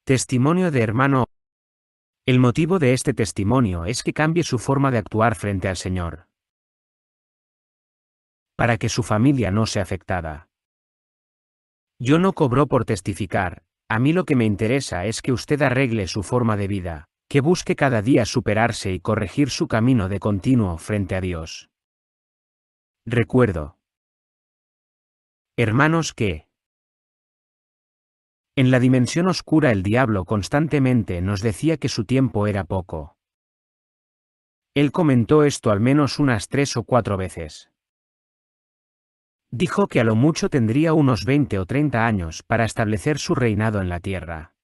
Testimonio de hermano. El motivo de este testimonio es que cambie su forma de actuar frente al Señor, para que su familia no sea afectada. Yo no cobro por testificar, a mí lo que me interesa es que usted arregle su forma de vida, que busque cada día superarse y corregir su camino de continuo frente a Dios. Recuerdo, hermanos, que en la dimensión oscura el diablo constantemente nos decía que su tiempo era poco. Él comentó esto al menos unas 3 o 4 veces. Dijo que a lo mucho tendría unos 20 o 30 años para establecer su reinado en la tierra.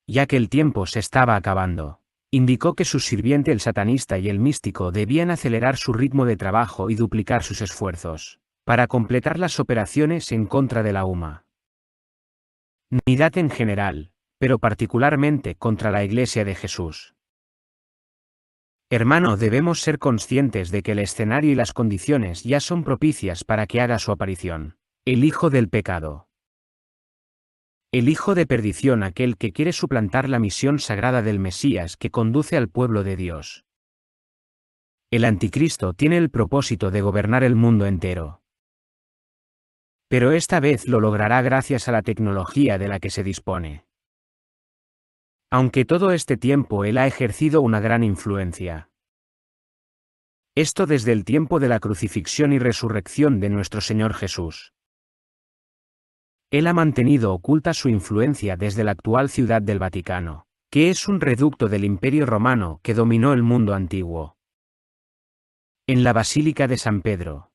Ya que el tiempo se estaba acabando, indicó que su sirviente el satanista y el místico debían acelerar su ritmo de trabajo y duplicar sus esfuerzos, para completar las operaciones en contra de la humanidad en general, pero particularmente contra la Iglesia de Jesús. Hermano, debemos ser conscientes de que el escenario y las condiciones ya son propicias para que haga su aparición. El hijo del pecado. El hijo de perdición, aquel que quiere suplantar la misión sagrada del Mesías que conduce al pueblo de Dios. El anticristo tiene el propósito de gobernar el mundo entero. Pero esta vez lo logrará gracias a la tecnología de la que se dispone. Aunque todo este tiempo él ha ejercido una gran influencia. Esto desde el tiempo de la crucifixión y resurrección de nuestro Señor Jesús. Él ha mantenido oculta su influencia desde la actual ciudad del Vaticano, que es un reducto del Imperio Romano que dominó el mundo antiguo. En la Basílica de San Pedro.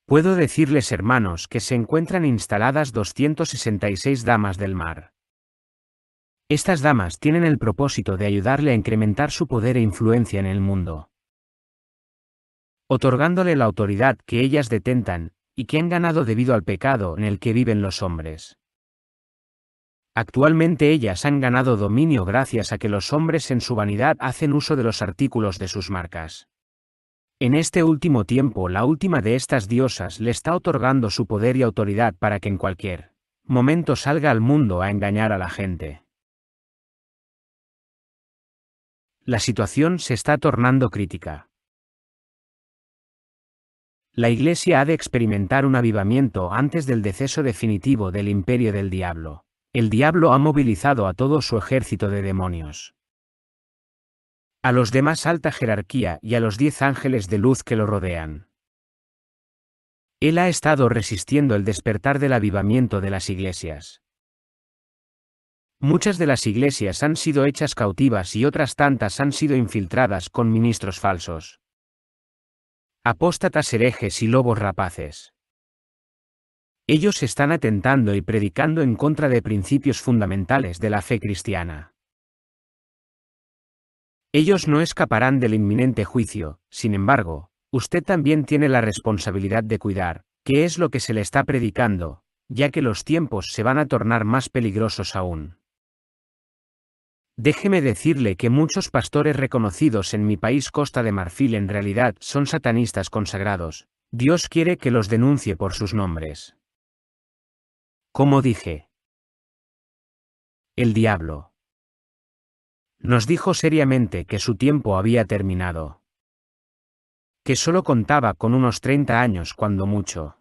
Puedo decirles, hermanos, que se encuentran instaladas 266 damas del mar. Estas damas tienen el propósito de ayudarle a incrementar su poder e influencia en el mundo, otorgándole la autoridad que ellas detentan, y que han ganado debido al pecado en el que viven los hombres. Actualmente ellas han ganado dominio gracias a que los hombres en su vanidad hacen uso de los artículos de sus marcas. En este último tiempo la última de estas diosas le está otorgando su poder y autoridad para que en cualquier momento salga al mundo a engañar a la gente. La situación se está tornando crítica. La Iglesia ha de experimentar un avivamiento antes del deceso definitivo del imperio del diablo. El diablo ha movilizado a todo su ejército de demonios, a los de más alta jerarquía y a los 10 ángeles de luz que lo rodean. Él ha estado resistiendo el despertar del avivamiento de las iglesias. Muchas de las iglesias han sido hechas cautivas y otras tantas han sido infiltradas con ministros falsos, apóstatas, herejes y lobos rapaces. Ellos están atentando y predicando en contra de principios fundamentales de la fe cristiana. Ellos no escaparán del inminente juicio, sin embargo, usted también tiene la responsabilidad de cuidar, qué es lo que se le está predicando, ya que los tiempos se van a tornar más peligrosos aún. Déjeme decirle que muchos pastores reconocidos en mi país Costa de Marfil en realidad son satanistas consagrados. Dios quiere que los denuncie por sus nombres. Como dije, el diablo nos dijo seriamente que su tiempo había terminado, que solo contaba con unos 30 años cuando mucho.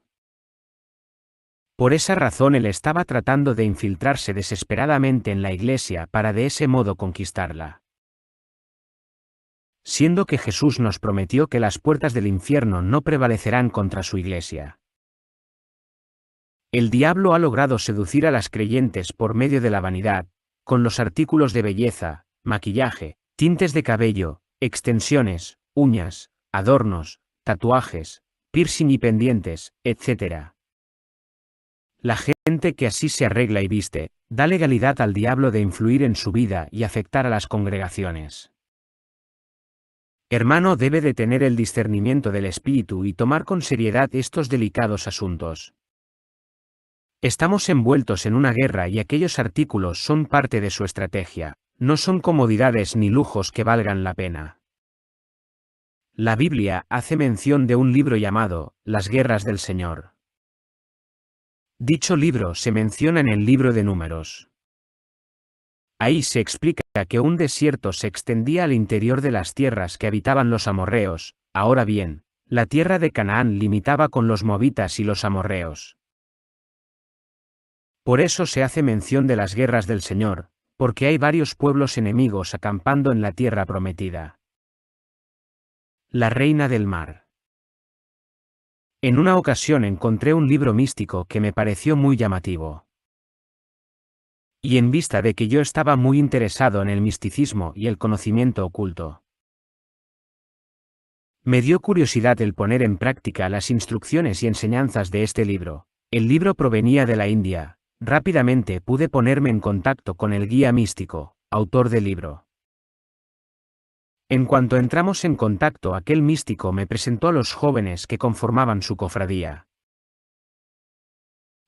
Por esa razón él estaba tratando de infiltrarse desesperadamente en la iglesia para de ese modo conquistarla. Siendo que Jesús nos prometió que las puertas del infierno no prevalecerán contra su iglesia. El diablo ha logrado seducir a las creyentes por medio de la vanidad, con los artículos de belleza, maquillaje, tintes de cabello, extensiones, uñas, adornos, tatuajes, piercing y pendientes, etc. La gente que así se arregla y viste, da legalidad al diablo de influir en su vida y afectar a las congregaciones. Hermano, debe de tener el discernimiento del espíritu y tomar con seriedad estos delicados asuntos. Estamos envueltos en una guerra y aquellos artículos son parte de su estrategia, no son comodidades ni lujos que valgan la pena. La Biblia hace mención de un libro llamado Las guerras del Señor. Dicho libro se menciona en el libro de Números. Ahí se explica que un desierto se extendía al interior de las tierras que habitaban los amorreos. Ahora bien, la tierra de Canaán limitaba con los moabitas y los amorreos. Por eso se hace mención de las guerras del Señor, porque hay varios pueblos enemigos acampando en la tierra prometida. La reina del mar. En una ocasión encontré un libro místico que me pareció muy llamativo. Y en vista de que yo estaba muy interesado en el misticismo y el conocimiento oculto, me dio curiosidad el poner en práctica las instrucciones y enseñanzas de este libro. El libro provenía de la India. Rápidamente pude ponerme en contacto con el guía místico, autor del libro. En cuanto entramos en contacto, aquel místico me presentó a los jóvenes que conformaban su cofradía.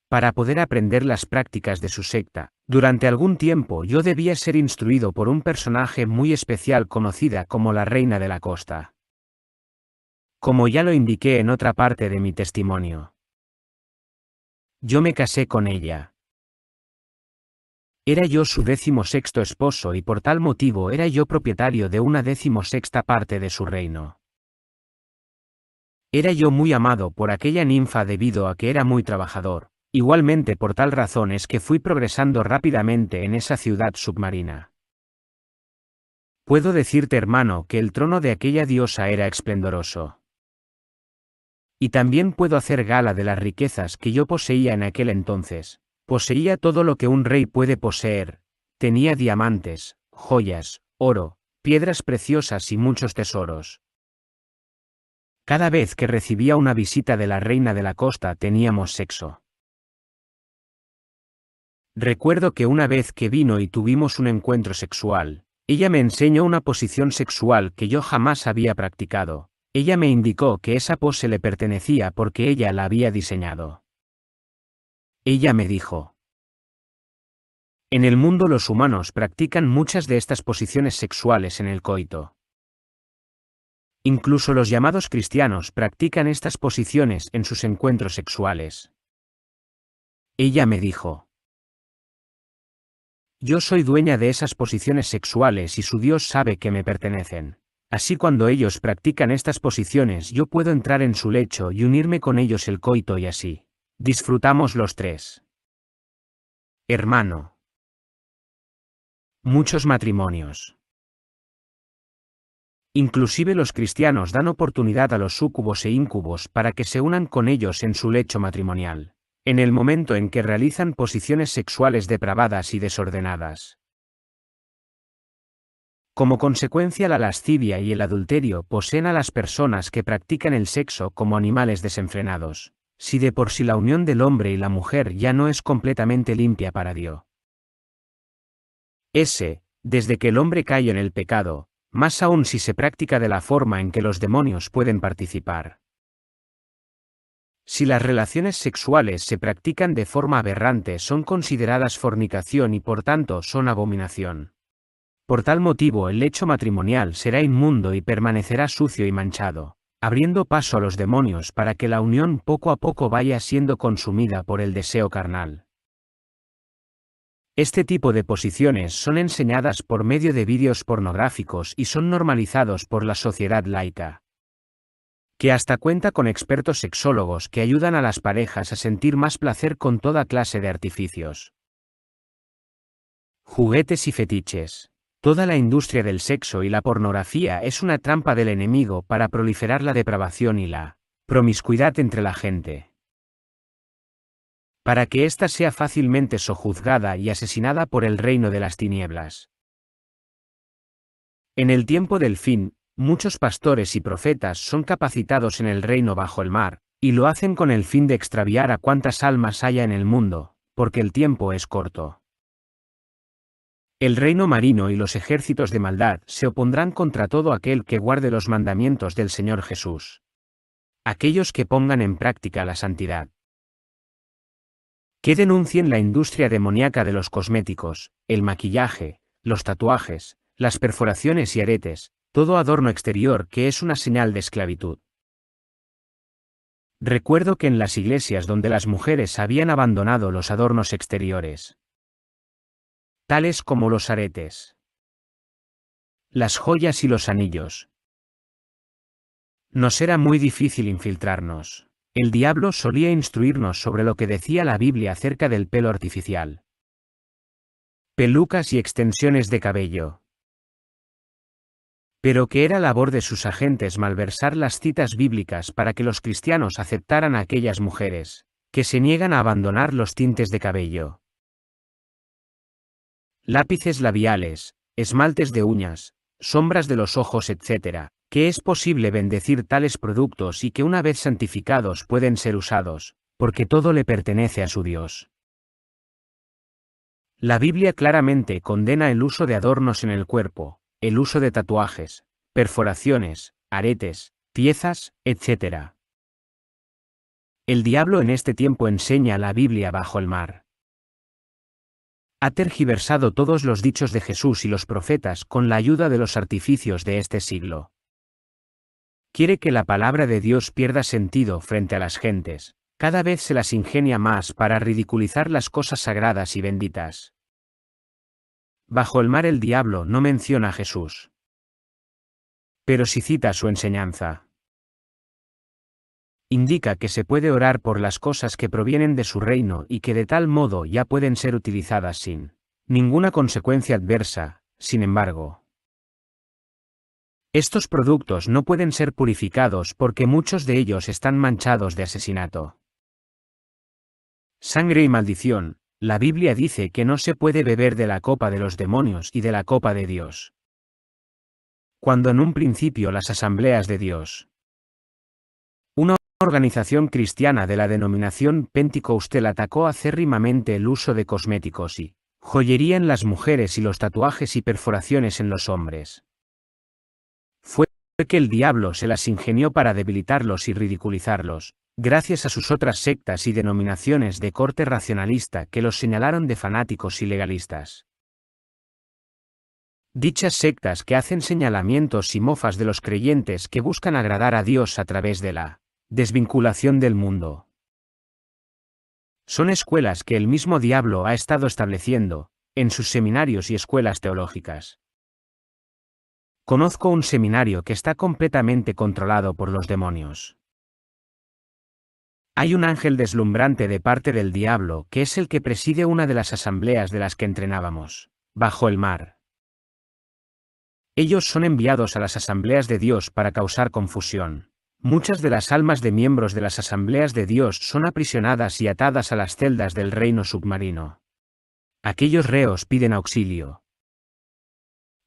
Para poder aprender las prácticas de su secta, durante algún tiempo yo debía ser instruido por un personaje muy especial conocida como la Reina de la Costa. Como ya lo indiqué en otra parte de mi testimonio, yo me casé con ella. Era yo su 16º esposo y por tal motivo era yo propietario de una 16ª parte de su reino. Era yo muy amado por aquella ninfa debido a que era muy trabajador. Igualmente por tal razón es que fui progresando rápidamente en esa ciudad submarina. Puedo decirte, hermano, que el trono de aquella diosa era esplendoroso. Y también puedo hacer gala de las riquezas que yo poseía en aquel entonces. Poseía todo lo que un rey puede poseer. Tenía diamantes, joyas, oro, piedras preciosas y muchos tesoros. Cada vez que recibía una visita de la reina de la costa teníamos sexo. Recuerdo que una vez que vino y tuvimos un encuentro sexual, ella me enseñó una posición sexual que yo jamás había practicado. Ella me indicó que esa pose le pertenecía porque ella la había diseñado. Ella me dijo: en el mundo los humanos practican muchas de estas posiciones sexuales en el coito. Incluso los llamados cristianos practican estas posiciones en sus encuentros sexuales. Ella me dijo: yo soy dueña de esas posiciones sexuales y su Dios sabe que me pertenecen. Así cuando ellos practican estas posiciones yo puedo entrar en su lecho y unirme con ellos el coito y así disfrutamos los tres. Hermano. Muchos matrimonios. Inclusive los cristianos dan oportunidad a los súcubos e íncubos para que se unan con ellos en su lecho matrimonial, en el momento en que realizan posiciones sexuales depravadas y desordenadas. Como consecuencia, la lascivia y el adulterio poseen a las personas que practican el sexo como animales desenfrenados, si de por sí la unión del hombre y la mujer ya no es completamente limpia para Dios. Desde que el hombre cayó en el pecado, más aún si se practica de la forma en que los demonios pueden participar. Si las relaciones sexuales se practican de forma aberrante, son consideradas fornicación y por tanto son abominación. Por tal motivo el lecho matrimonial será inmundo y permanecerá sucio y manchado, abriendo paso a los demonios para que la unión poco a poco vaya siendo consumida por el deseo carnal. Este tipo de posiciones son enseñadas por medio de vídeos pornográficos y son normalizados por la sociedad laica, que hasta cuenta con expertos sexólogos que ayudan a las parejas a sentir más placer con toda clase de artificios. Juguetes y fetiches. Toda la industria del sexo y la pornografía es una trampa del enemigo para proliferar la depravación y la promiscuidad entre la gente, para que ésta sea fácilmente sojuzgada y asesinada por el reino de las tinieblas. En el tiempo del fin, muchos pastores y profetas son capacitados en el reino bajo el mar, y lo hacen con el fin de extraviar a cuantas almas haya en el mundo, porque el tiempo es corto. El reino marino y los ejércitos de maldad se opondrán contra todo aquel que guarde los mandamientos del Señor Jesús. Aquellos que pongan en práctica la santidad, que denuncien la industria demoníaca de los cosméticos, el maquillaje, los tatuajes, las perforaciones y aretes, todo adorno exterior que es una señal de esclavitud. Recuerdo que en las iglesias donde las mujeres habían abandonado los adornos exteriores, tales como los aretes, las joyas y los anillos, nos era muy difícil infiltrarnos. El diablo solía instruirnos sobre lo que decía la Biblia acerca del pelo artificial, pelucas y extensiones de cabello. Pero que era labor de sus agentes malversar las citas bíblicas para que los cristianos aceptaran a aquellas mujeres, que se niegan a abandonar los tintes de cabello, lápices labiales, esmaltes de uñas, sombras de los ojos, etc., que es posible bendecir tales productos y que una vez santificados pueden ser usados, porque todo le pertenece a su Dios. La Biblia claramente condena el uso de adornos en el cuerpo, el uso de tatuajes, perforaciones, aretes, piezas, etc. El diablo en este tiempo enseña la Biblia bajo el mar. Ha tergiversado todos los dichos de Jesús y los profetas con la ayuda de los artificios de este siglo. Quiere que la palabra de Dios pierda sentido frente a las gentes, cada vez se las ingenia más para ridiculizar las cosas sagradas y benditas. Bajo el mar el diablo no menciona a Jesús, pero sí cita su enseñanza. Indica que se puede orar por las cosas que provienen de su reino y que de tal modo ya pueden ser utilizadas sin ninguna consecuencia adversa. Sin embargo, estos productos no pueden ser purificados porque muchos de ellos están manchados de asesinato, sangre y maldición. La Biblia dice que no se puede beber de la copa de los demonios y de la copa de Dios. Cuando en un principio las asambleas de Dios, una organización cristiana de la denominación pentecostal, atacó acérrimamente el uso de cosméticos y joyería en las mujeres y los tatuajes y perforaciones en los hombres, fue que el diablo se las ingenió para debilitarlos y ridiculizarlos, gracias a sus otras sectas y denominaciones de corte racionalista que los señalaron de fanáticos y legalistas. Dichas sectas que hacen señalamientos y mofas de los creyentes que buscan agradar a Dios a través de la desvinculación del mundo. Son escuelas que el mismo diablo ha estado estableciendo, en sus seminarios y escuelas teológicas. Conozco un seminario que está completamente controlado por los demonios. Hay un ángel deslumbrante de parte del diablo que es el que preside una de las asambleas de las que entrenábamos, bajo el mar. Ellos son enviados a las asambleas de Dios para causar confusión. Muchas de las almas de miembros de las asambleas de Dios son aprisionadas y atadas a las celdas del reino submarino. Aquellos reos piden auxilio.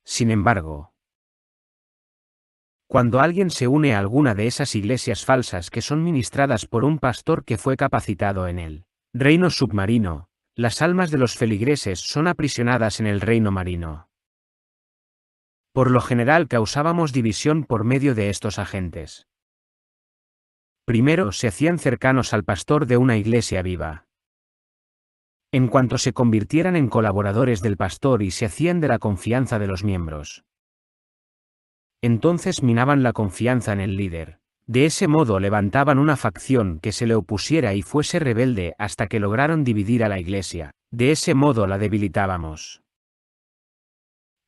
Sin embargo, cuando alguien se une a alguna de esas iglesias falsas que son ministradas por un pastor que fue capacitado en el reino submarino, las almas de los feligreses son aprisionadas en el reino marino. Por lo general causábamos división por medio de estos agentes. Primero se hacían cercanos al pastor de una iglesia viva. En cuanto se convirtieran en colaboradores del pastor y se hacían de la confianza de los miembros, entonces minaban la confianza en el líder. De ese modo levantaban una facción que se le opusiera y fuese rebelde hasta que lograron dividir a la iglesia. De ese modo la debilitábamos.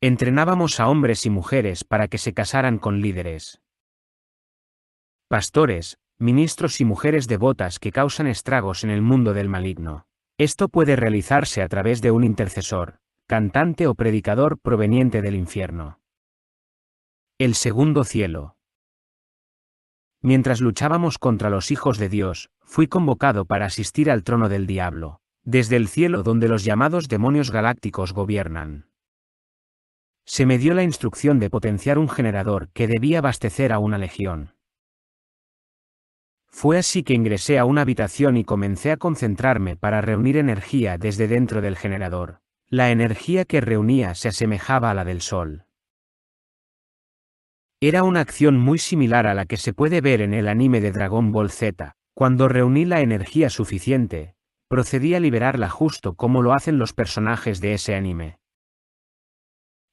Entrenábamos a hombres y mujeres para que se casaran con líderes, pastores, ministros y mujeres devotas que causan estragos en el mundo del maligno. Esto puede realizarse a través de un intercesor, cantante o predicador proveniente del infierno. El segundo cielo. Mientras luchábamos contra los hijos de Dios, fui convocado para asistir al trono del diablo, desde el cielo donde los llamados demonios galácticos gobiernan. Se me dio la instrucción de potenciar un generador que debía abastecer a una legión. Fue así que ingresé a una habitación y comencé a concentrarme para reunir energía desde dentro del generador. La energía que reunía se asemejaba a la del sol. Era una acción muy similar a la que se puede ver en el anime de Dragon Ball Z. Cuando reuní la energía suficiente, procedí a liberarla justo como lo hacen los personajes de ese anime.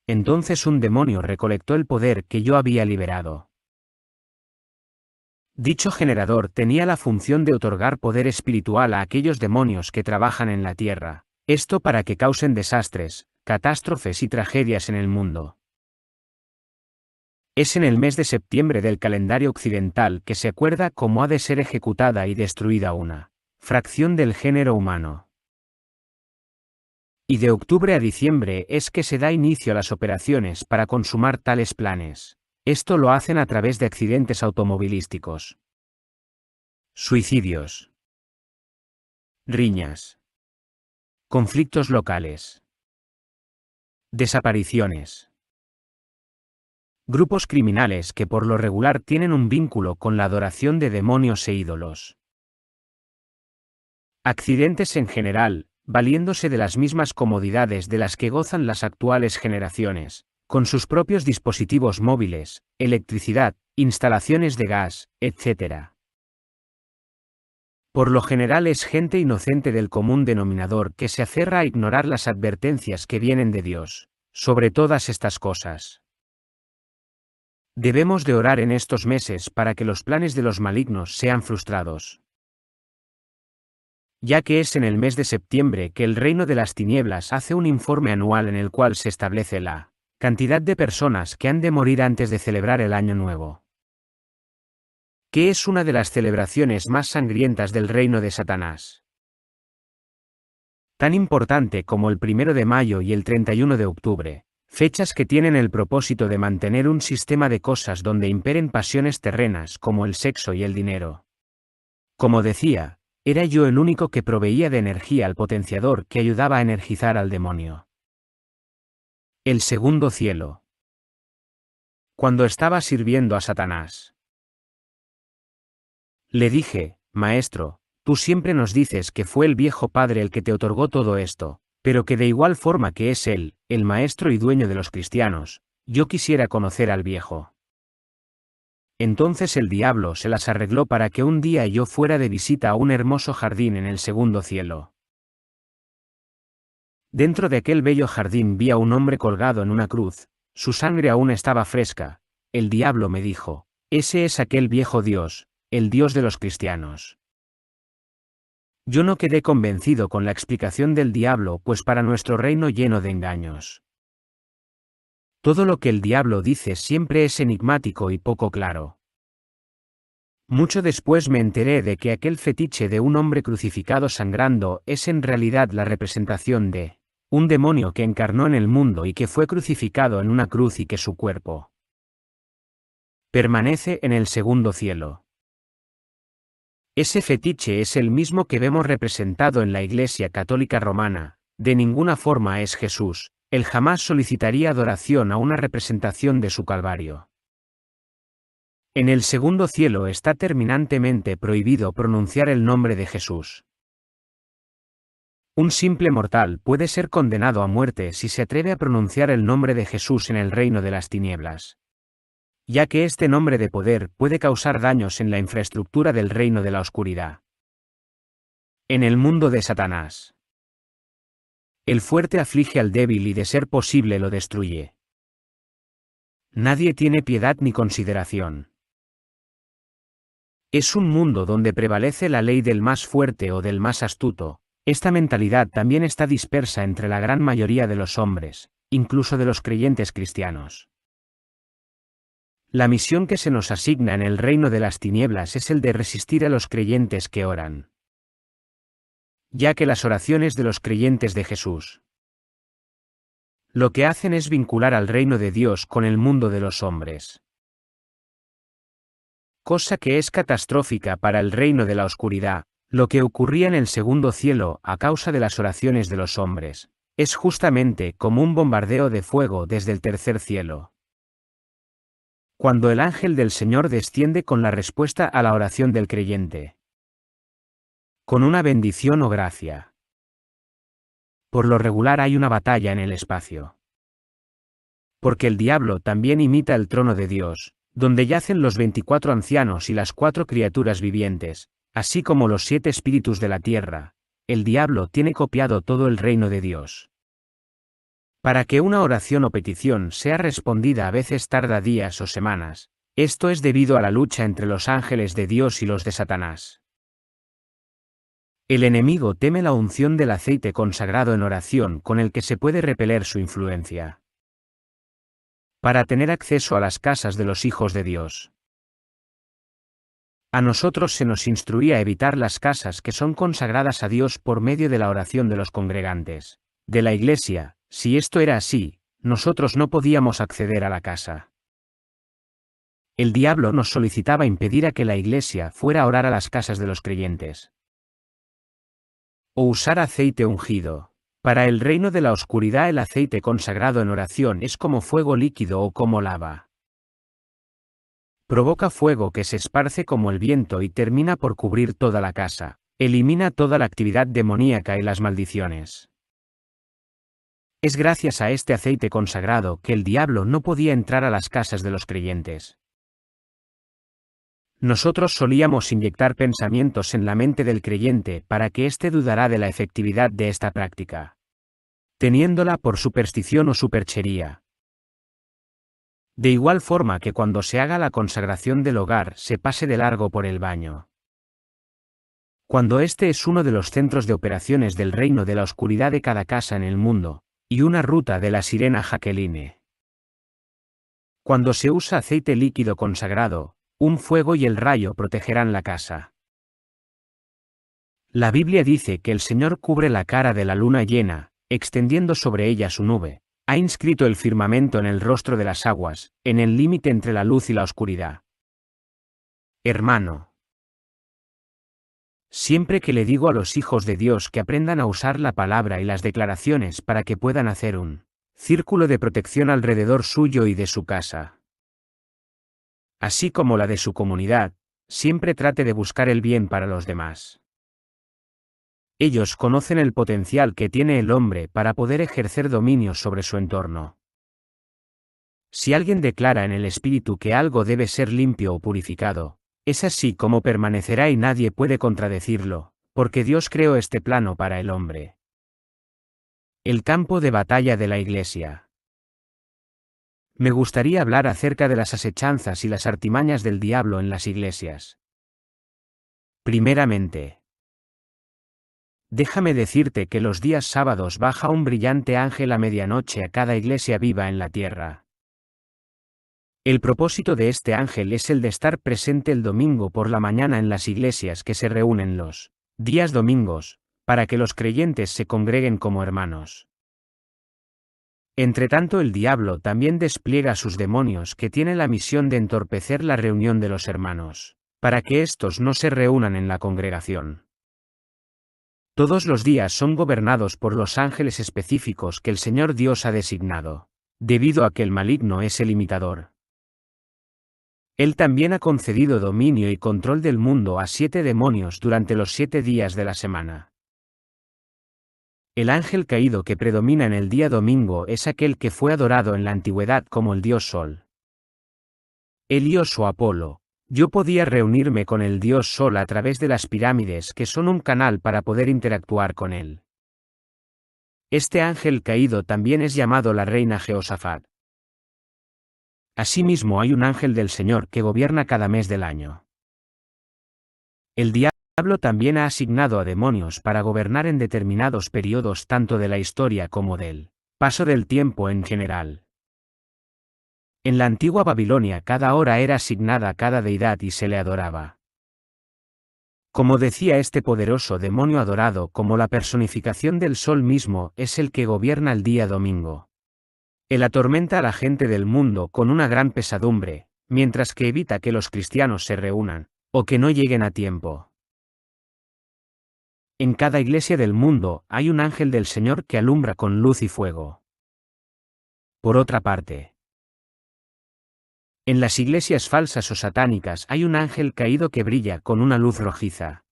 Entonces un demonio recolectó el poder que yo había liberado. Dicho generador tenía la función de otorgar poder espiritual a aquellos demonios que trabajan en la tierra, esto para que causen desastres, catástrofes y tragedias en el mundo. Es en el mes de septiembre del calendario occidental que se acuerda cómo ha de ser ejecutada y destruida una fracción del género humano. Y de octubre a diciembre es que se da inicio a las operaciones para consumar tales planes. Esto lo hacen a través de accidentes automovilísticos, suicidios, riñas, conflictos locales, desapariciones, grupos criminales que por lo regular tienen un vínculo con la adoración de demonios e ídolos. Accidentes en general, valiéndose de las mismas comodidades de las que gozan las actuales generaciones, con sus propios dispositivos móviles, electricidad, instalaciones de gas, etc. Por lo general es gente inocente del común denominador que se aferra a ignorar las advertencias que vienen de Dios, sobre todas estas cosas. Debemos de orar en estos meses para que los planes de los malignos sean frustrados. Ya que es en el mes de septiembre que el reino de las tinieblas hace un informe anual en el cual se establece la cantidad de personas que han de morir antes de celebrar el Año Nuevo, que es una de las celebraciones más sangrientas del reino de Satanás. Tan importante como el 1 de mayo y el 31 de octubre, fechas que tienen el propósito de mantener un sistema de cosas donde imperen pasiones terrenas como el sexo y el dinero. Como decía, era yo el único que proveía de energía al potenciador que ayudaba a energizar al demonio. El segundo cielo. Cuando estaba sirviendo a Satanás, le dije, Maestro, tú siempre nos dices que fue el viejo padre el que te otorgó todo esto, pero que de igual forma que es él, el maestro y dueño de los cristianos, yo quisiera conocer al viejo. Entonces el diablo se las arregló para que un día yo fuera de visita a un hermoso jardín en el segundo cielo. Dentro de aquel bello jardín vi a un hombre colgado en una cruz, su sangre aún estaba fresca. El diablo me dijo, ese es aquel viejo Dios, el Dios de los cristianos. Yo no quedé convencido con la explicación del diablo, pues para nuestro reino lleno de engaños, todo lo que el diablo dice siempre es enigmático y poco claro. Mucho después me enteré de que aquel fetiche de un hombre crucificado sangrando es en realidad la representación de un demonio que encarnó en el mundo y que fue crucificado en una cruz y que su cuerpo permanece en el segundo cielo. Ese fetiche es el mismo que vemos representado en la Iglesia Católica Romana. De ninguna forma es Jesús, él jamás solicitaría adoración a una representación de su Calvario. En el segundo cielo está terminantemente prohibido pronunciar el nombre de Jesús. Un simple mortal puede ser condenado a muerte si se atreve a pronunciar el nombre de Jesús en el reino de las tinieblas, ya que este nombre de poder puede causar daños en la infraestructura del reino de la oscuridad. En el mundo de Satanás, el fuerte aflige al débil y de ser posible lo destruye. Nadie tiene piedad ni consideración. Es un mundo donde prevalece la ley del más fuerte o del más astuto. Esta mentalidad también está dispersa entre la gran mayoría de los hombres, incluso de los creyentes cristianos. La misión que se nos asigna en el reino de las tinieblas es el de resistir a los creyentes que oran, ya que las oraciones de los creyentes de Jesús lo que hacen es vincular al reino de Dios con el mundo de los hombres, cosa que es catastrófica para el reino de la oscuridad. Lo que ocurría en el segundo cielo a causa de las oraciones de los hombres, es justamente como un bombardeo de fuego desde el tercer cielo. Cuando el ángel del Señor desciende con la respuesta a la oración del creyente, con una bendición o gracia. Por lo regular hay una batalla en el espacio. Porque el diablo también imita el trono de Dios, donde yacen los 24 ancianos y las 4 criaturas vivientes, así como los 7 espíritus de la tierra. El diablo tiene copiado todo el reino de Dios. Para que una oración o petición sea respondida a veces tarda días o semanas. Esto es debido a la lucha entre los ángeles de Dios y los de Satanás. El enemigo teme la unción del aceite consagrado en oración con el que se puede repeler su influencia. Para tener acceso a las casas de los hijos de Dios. A nosotros se nos instruía a evitar las casas que son consagradas a Dios por medio de la oración de los congregantes de la iglesia. Si esto era así, nosotros no podíamos acceder a la casa. El diablo nos solicitaba impedir a que la iglesia fuera a orar a las casas de los creyentes. O usar aceite ungido. Para el reino de la oscuridad el aceite consagrado en oración es como fuego líquido o como lava. Provoca fuego que se esparce como el viento y termina por cubrir toda la casa. Elimina toda la actividad demoníaca y las maldiciones. Es gracias a este aceite consagrado que el diablo no podía entrar a las casas de los creyentes. Nosotros solíamos inyectar pensamientos en la mente del creyente para que éste dudara de la efectividad de esta práctica, teniéndola por superstición o superchería. De igual forma que cuando se haga la consagración del hogar se pase de largo por el baño. Cuando este es uno de los centros de operaciones del reino de la oscuridad de cada casa en el mundo, y una ruta de la sirena Jacqueline. Cuando se usa aceite líquido consagrado, un fuego y el rayo protegerán la casa. La Biblia dice que el Señor cubre la cara de la luna llena, extendiendo sobre ella su nube. Ha inscrito el firmamento en el rostro de las aguas, en el límite entre la luz y la oscuridad. Hermano, siempre que le digo a los hijos de Dios que aprendan a usar la palabra y las declaraciones para que puedan hacer un círculo de protección alrededor suyo y de su casa, así como la de su comunidad, siempre trate de buscar el bien para los demás. Ellos conocen el potencial que tiene el hombre para poder ejercer dominio sobre su entorno. Si alguien declara en el espíritu que algo debe ser limpio o purificado, es así como permanecerá y nadie puede contradecirlo, porque Dios creó este plano para el hombre. El campo de batalla de la Iglesia. Me gustaría hablar acerca de las asechanzas y las artimañas del diablo en las iglesias. Primeramente, déjame decirte que los días sábados baja un brillante ángel a medianoche a cada iglesia viva en la tierra. El propósito de este ángel es el de estar presente el domingo por la mañana en las iglesias que se reúnen los días domingos, para que los creyentes se congreguen como hermanos. Entretanto el diablo también despliega sus demonios que tienen la misión de entorpecer la reunión de los hermanos, para que éstos no se reúnan en la congregación. Todos los días son gobernados por los ángeles específicos que el Señor Dios ha designado, debido a que el maligno es el imitador. Él también ha concedido dominio y control del mundo a 7 demonios durante los 7 días de la semana. El ángel caído que predomina en el día domingo es aquel que fue adorado en la antigüedad como el dios Sol. Helios o Apolo. Yo podía reunirme con el dios Sol a través de las pirámides que son un canal para poder interactuar con él. Este ángel caído también es llamado la reina Jehoshafat. Asimismo hay un ángel del Señor que gobierna cada mes del año. El diablo también ha asignado a demonios para gobernar en determinados periodos tanto de la historia como del paso del tiempo en general. En la antigua Babilonia cada hora era asignada a cada deidad y se le adoraba. Como decía este poderoso demonio adorado como la personificación del sol mismo es el que gobierna el día domingo. Él atormenta a la gente del mundo con una gran pesadumbre, mientras que evita que los cristianos se reúnan, o que no lleguen a tiempo. En cada iglesia del mundo hay un ángel del Señor que alumbra con luz y fuego. Por otra parte, en las iglesias falsas o satánicas hay un ángel caído que brilla con una luz rojiza.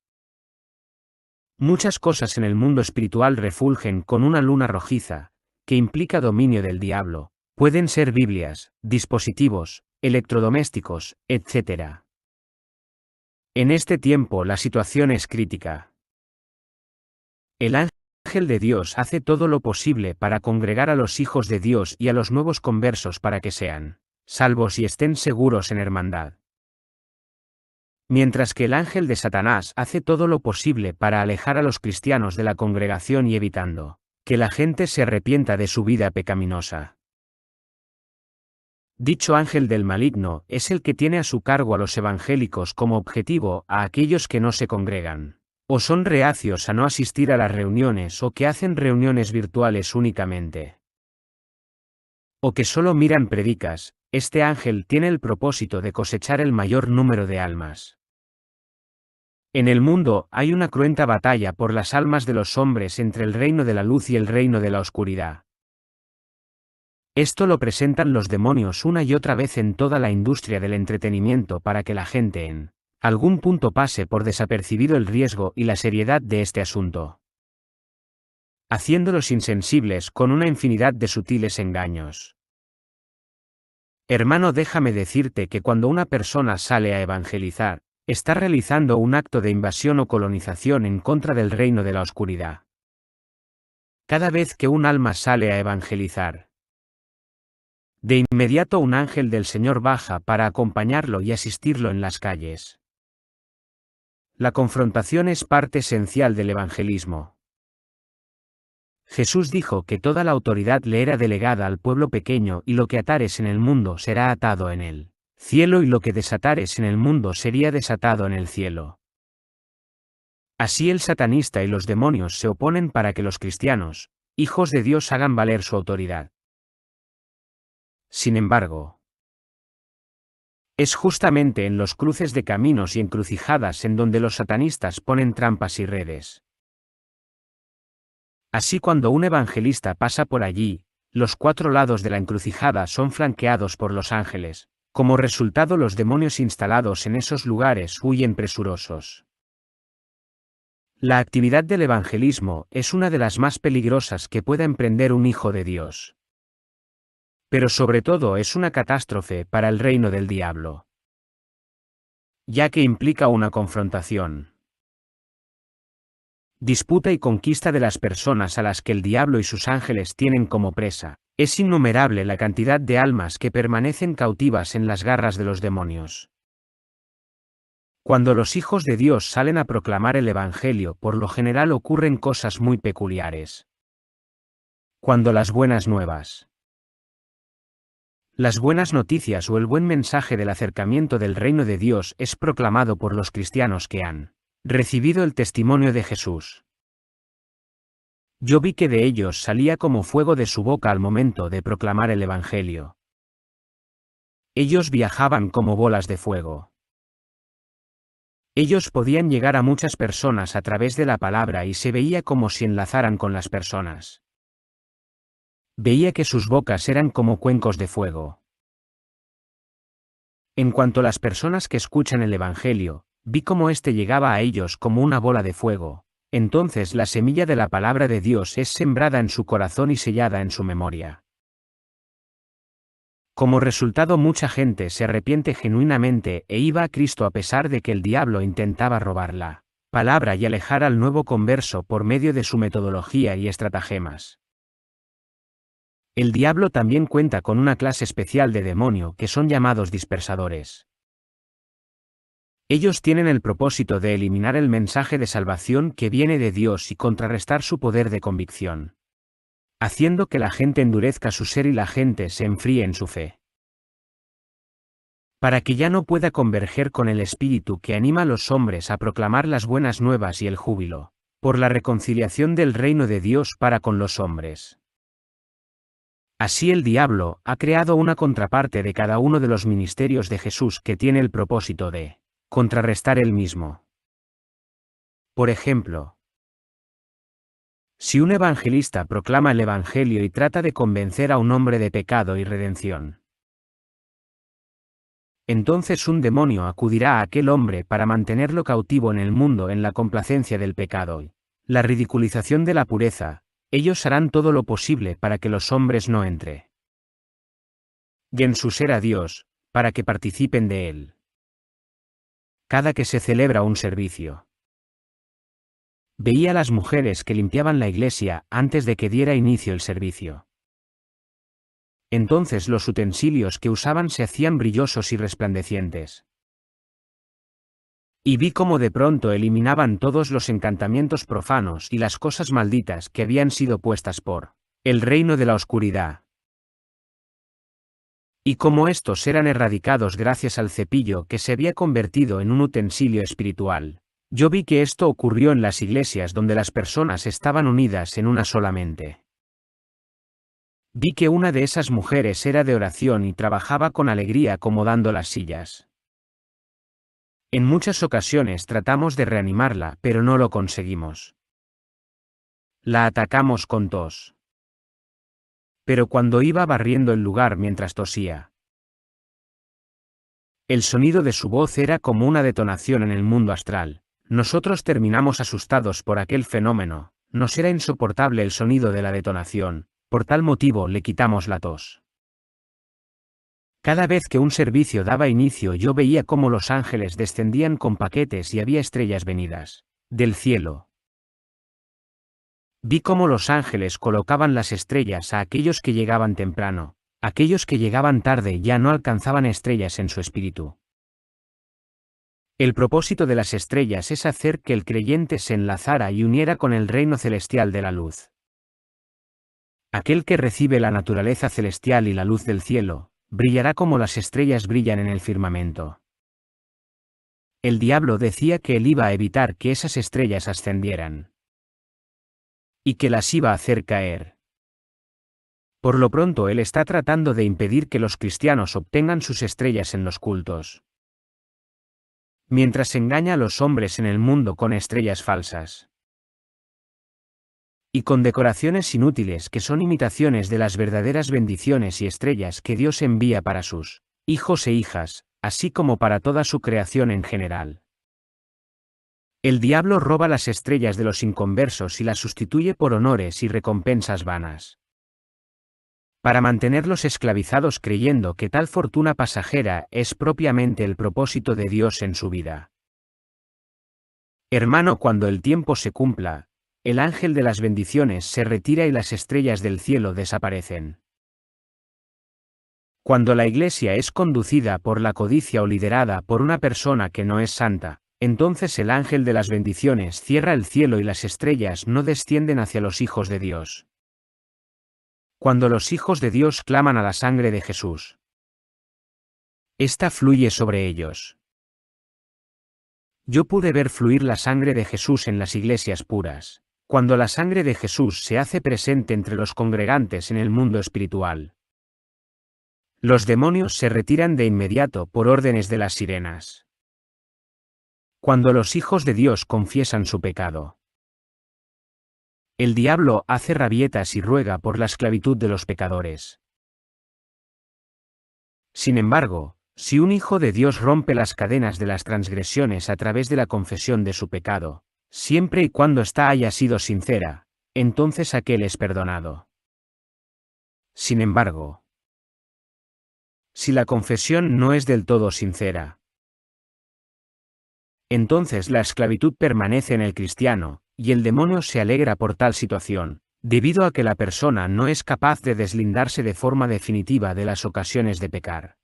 Muchas cosas en el mundo espiritual refulgen con una luna rojiza, que implica dominio del diablo. Pueden ser Biblias, dispositivos, electrodomésticos, etc. En este tiempo la situación es crítica. El ángel de Dios hace todo lo posible para congregar a los hijos de Dios y a los nuevos conversos para que sean salvo si estén seguros en hermandad. Mientras que el ángel de Satanás hace todo lo posible para alejar a los cristianos de la congregación y evitando que la gente se arrepienta de su vida pecaminosa. Dicho ángel del maligno es el que tiene a su cargo a los evangélicos como objetivo a aquellos que no se congregan, o son reacios a no asistir a las reuniones o que hacen reuniones virtuales únicamente, o que solo miran predicas. Este ángel tiene el propósito de cosechar el mayor número de almas. En el mundo hay una cruenta batalla por las almas de los hombres entre el reino de la luz y el reino de la oscuridad. Esto lo presentan los demonios una y otra vez en toda la industria del entretenimiento para que la gente en algún punto pase por desapercibido el riesgo y la seriedad de este asunto, haciéndolos insensibles con una infinidad de sutiles engaños. Hermano, déjame decirte que cuando una persona sale a evangelizar, está realizando un acto de invasión o colonización en contra del reino de la oscuridad. Cada vez que un alma sale a evangelizar, de inmediato un ángel del Señor baja para acompañarlo y asistirlo en las calles. La confrontación es parte esencial del evangelismo. Jesús dijo que toda la autoridad le era delegada al pueblo pequeño y lo que atares en el mundo será atado en el cielo y lo que desatares en el mundo sería desatado en el cielo. Así el satanista y los demonios se oponen para que los cristianos, hijos de Dios, hagan valer su autoridad. Sin embargo, es justamente en los cruces de caminos y encrucijadas en donde los satanistas ponen trampas y redes. Así, cuando un evangelista pasa por allí, los cuatro lados de la encrucijada son flanqueados por los ángeles. Como resultado, los demonios instalados en esos lugares huyen presurosos. La actividad del evangelismo es una de las más peligrosas que pueda emprender un hijo de Dios. Pero sobre todo es una catástrofe para el reino del diablo, ya que implica una confrontación, disputa y conquista de las personas a las que el diablo y sus ángeles tienen como presa. Es innumerable la cantidad de almas que permanecen cautivas en las garras de los demonios. Cuando los hijos de Dios salen a proclamar el Evangelio, por lo general ocurren cosas muy peculiares. Cuando las buenas nuevas, las buenas noticias o el buen mensaje del acercamiento del reino de Dios es proclamado por los cristianos que han recibido el testimonio de Jesús, yo vi que de ellos salía como fuego de su boca al momento de proclamar el Evangelio. Ellos viajaban como bolas de fuego. Ellos podían llegar a muchas personas a través de la palabra y se veía como si enlazaran con las personas. Veía que sus bocas eran como cuencos de fuego. En cuanto a las personas que escuchan el Evangelio, vi cómo éste llegaba a ellos como una bola de fuego. Entonces la semilla de la palabra de Dios es sembrada en su corazón y sellada en su memoria. Como resultado, mucha gente se arrepiente genuinamente e iba a Cristo a pesar de que el diablo intentaba robar la palabra y alejar al nuevo converso por medio de su metodología y estratagemas. El diablo también cuenta con una clase especial de demonio que son llamados dispersadores. Ellos tienen el propósito de eliminar el mensaje de salvación que viene de Dios y contrarrestar su poder de convicción, haciendo que la gente endurezca su ser y la gente se enfríe en su fe, para que ya no pueda converger con el espíritu que anima a los hombres a proclamar las buenas nuevas y el júbilo por la reconciliación del reino de Dios para con los hombres. Así el diablo ha creado una contraparte de cada uno de los ministerios de Jesús que tiene el propósito de contrarrestar él mismo. Por ejemplo, si un evangelista proclama el Evangelio y trata de convencer a un hombre de pecado y redención, entonces un demonio acudirá a aquel hombre para mantenerlo cautivo en el mundo en la complacencia del pecado y la ridiculización de la pureza. Ellos harán todo lo posible para que los hombres no entren y en su ser a Dios, para que participen de él. Cada que se celebra un servicio, veía a las mujeres que limpiaban la iglesia antes de que diera inicio el servicio. Entonces los utensilios que usaban se hacían brillosos y resplandecientes. Y vi cómo de pronto eliminaban todos los encantamientos profanos y las cosas malditas que habían sido puestas por el reino de la oscuridad. Y como estos eran erradicados gracias al cepillo que se había convertido en un utensilio espiritual. Yo vi que esto ocurrió en las iglesias donde las personas estaban unidas en una sola mente. Vi que una de esas mujeres era de oración y trabajaba con alegría acomodando las sillas. En muchas ocasiones tratamos de reanimarla, pero no lo conseguimos. La atacamos con tos. Pero cuando iba barriendo el lugar mientras tosía, el sonido de su voz era como una detonación en el mundo astral. Nosotros terminamos asustados por aquel fenómeno. Nos era insoportable el sonido de la detonación, por tal motivo le quitamos la tos. Cada vez que un servicio daba inicio yo veía cómo los ángeles descendían con paquetes y había estrellas venidas del cielo. Vi cómo los ángeles colocaban las estrellas a aquellos que llegaban temprano. Aquellos que llegaban tarde ya no alcanzaban estrellas en su espíritu. El propósito de las estrellas es hacer que el creyente se enlazara y uniera con el reino celestial de la luz. Aquel que recibe la naturaleza celestial y la luz del cielo, brillará como las estrellas brillan en el firmamento. El diablo decía que él iba a evitar que esas estrellas ascendieran. Y que las iba a hacer caer. Por lo pronto él está tratando de impedir que los cristianos obtengan sus estrellas en los cultos. Mientras engaña a los hombres en el mundo con estrellas falsas. Y con decoraciones inútiles que son imitaciones de las verdaderas bendiciones y estrellas que Dios envía para sus hijos e hijas, así como para toda su creación en general. El diablo roba las estrellas de los inconversos y las sustituye por honores y recompensas vanas. Para mantenerlos esclavizados creyendo que tal fortuna pasajera es propiamente el propósito de Dios en su vida. Hermano, cuando el tiempo se cumpla, el ángel de las bendiciones se retira y las estrellas del cielo desaparecen. Cuando la iglesia es conducida por la codicia o liderada por una persona que no es santa, entonces el ángel de las bendiciones cierra el cielo y las estrellas no descienden hacia los hijos de Dios. Cuando los hijos de Dios claman a la sangre de Jesús, esta fluye sobre ellos. Yo pude ver fluir la sangre de Jesús en las iglesias puras. Cuando la sangre de Jesús se hace presente entre los congregantes en el mundo espiritual, los demonios se retiran de inmediato por órdenes de las sirenas. Cuando los hijos de Dios confiesan su pecado, el diablo hace rabietas y ruega por la esclavitud de los pecadores. Sin embargo, si un hijo de Dios rompe las cadenas de las transgresiones a través de la confesión de su pecado, siempre y cuando ésta haya sido sincera, entonces aquel es perdonado. Sin embargo, si la confesión no es del todo sincera, entonces la esclavitud permanece en el cristiano, y el demonio se alegra por tal situación, debido a que la persona no es capaz de deslindarse de forma definitiva de las ocasiones de pecar.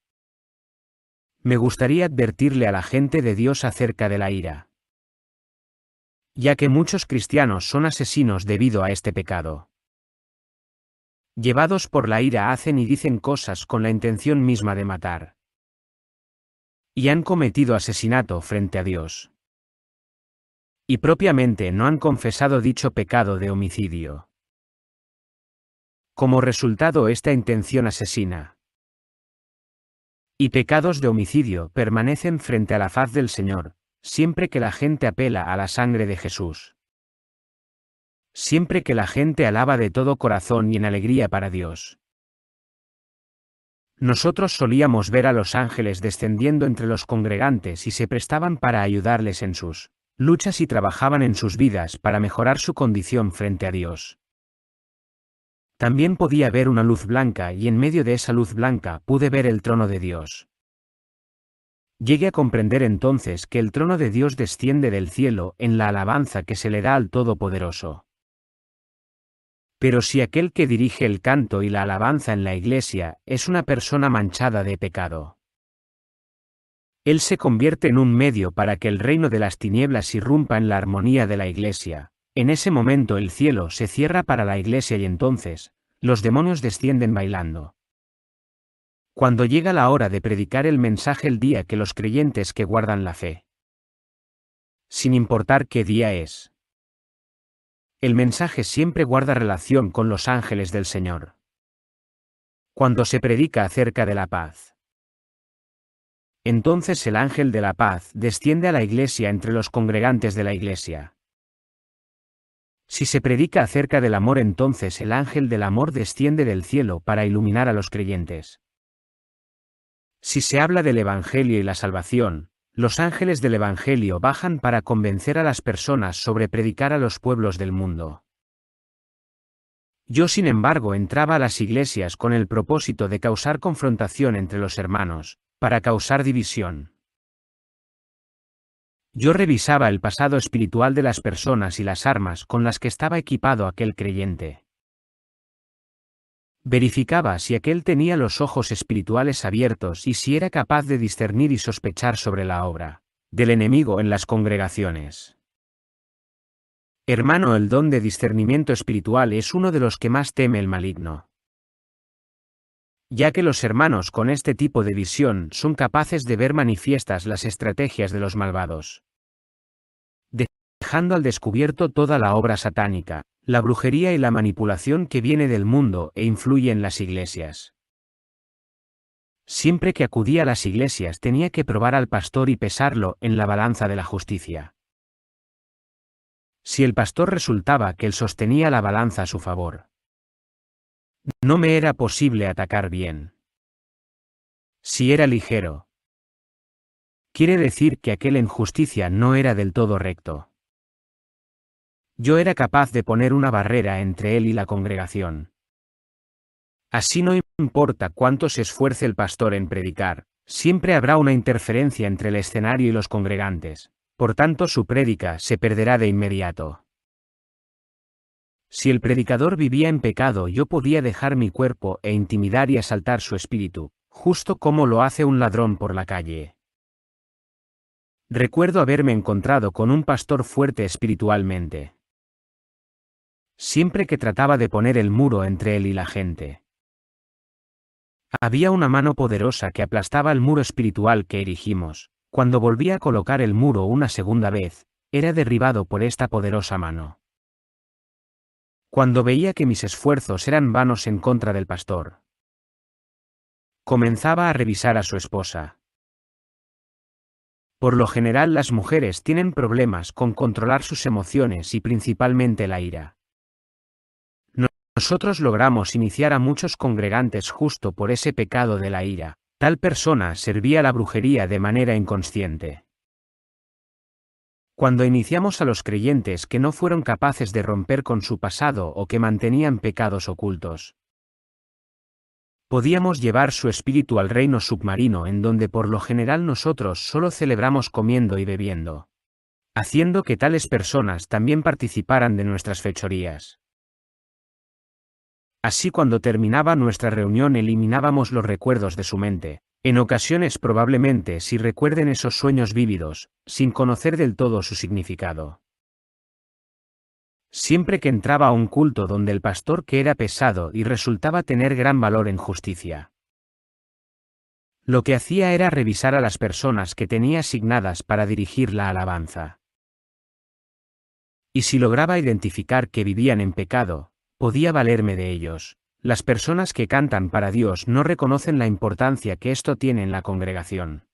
Me gustaría advertirle a la gente de Dios acerca de la ira, ya que muchos cristianos son asesinos debido a este pecado. Llevados por la ira hacen y dicen cosas con la intención misma de matar. Y han cometido asesinato frente a Dios. Y propiamente no han confesado dicho pecado de homicidio. Como resultado, esta intención asesina y pecados de homicidio permanecen frente a la faz del Señor, siempre que la gente apela a la sangre de Jesús. Siempre que la gente alaba de todo corazón y en alegría para Dios. Nosotros solíamos ver a los ángeles descendiendo entre los congregantes y se prestaban para ayudarles en sus luchas y trabajaban en sus vidas para mejorar su condición frente a Dios. También podía ver una luz blanca y en medio de esa luz blanca pude ver el trono de Dios. Llegué a comprender entonces que el trono de Dios desciende del cielo en la alabanza que se le da al Todopoderoso. Pero si aquel que dirige el canto y la alabanza en la iglesia es una persona manchada de pecado, él se convierte en un medio para que el reino de las tinieblas irrumpa en la armonía de la iglesia. En ese momento el cielo se cierra para la iglesia y entonces, los demonios descienden bailando. Cuando llega la hora de predicar el mensaje el día que los creyentes que guardan la fe, sin importar qué día es, el mensaje siempre guarda relación con los ángeles del Señor. Cuando se predica acerca de la paz, entonces el ángel de la paz desciende a la iglesia entre los congregantes de la iglesia. Si se predica acerca del amor, entonces el ángel del amor desciende del cielo para iluminar a los creyentes. Si se habla del Evangelio y la salvación, los ángeles del Evangelio bajan para convencer a las personas sobre predicar a los pueblos del mundo. Yo, sin embargo, entraba a las iglesias con el propósito de causar confrontación entre los hermanos, para causar división. Yo revisaba el pasado espiritual de las personas y las armas con las que estaba equipado aquel creyente. Verificaba si aquel tenía los ojos espirituales abiertos y si era capaz de discernir y sospechar sobre la obra del enemigo en las congregaciones. Hermano, el don de discernimiento espiritual es uno de los que más teme el maligno, ya que los hermanos con este tipo de visión son capaces de ver manifiestas las estrategias de los malvados, dejando al descubierto toda la obra satánica, la brujería y la manipulación que viene del mundo e influye en las iglesias. Siempre que acudía a las iglesias tenía que probar al pastor y pesarlo en la balanza de la justicia. Si el pastor resultaba que él sostenía la balanza a su favor, no me era posible atacar bien. Si era ligero, quiere decir que aquel en justicia no era del todo recto. Yo era capaz de poner una barrera entre él y la congregación. Así no importa cuánto se esfuerce el pastor en predicar, siempre habrá una interferencia entre el escenario y los congregantes, por tanto su prédica se perderá de inmediato. Si el predicador vivía en pecado, yo podía dejar mi cuerpo e intimidar y asaltar su espíritu, justo como lo hace un ladrón por la calle. Recuerdo haberme encontrado con un pastor fuerte espiritualmente. Siempre que trataba de poner el muro entre él y la gente, había una mano poderosa que aplastaba el muro espiritual que erigimos. Cuando volvía a colocar el muro una segunda vez, era derribado por esta poderosa mano. Cuando veía que mis esfuerzos eran vanos en contra del pastor, comenzaba a revisar a su esposa. Por lo general las mujeres tienen problemas con controlar sus emociones y principalmente la ira. Nosotros logramos iniciar a muchos congregantes justo por ese pecado de la ira. Tal persona servía la brujería de manera inconsciente. Cuando iniciamos a los creyentes que no fueron capaces de romper con su pasado o que mantenían pecados ocultos, podíamos llevar su espíritu al reino submarino en donde por lo general nosotros solo celebramos comiendo y bebiendo, haciendo que tales personas también participaran de nuestras fechorías. Así cuando terminaba nuestra reunión eliminábamos los recuerdos de su mente, en ocasiones probablemente si recuerden esos sueños vívidos, sin conocer del todo su significado. Siempre que entraba a un culto donde el pastor que era pesado y resultaba tener gran valor en justicia, lo que hacía era revisar a las personas que tenía asignadas para dirigir la alabanza. Y si lograba identificar que vivían en pecado, podía valerme de ellos. Las personas que cantan para Dios no reconocen la importancia que esto tiene en la congregación.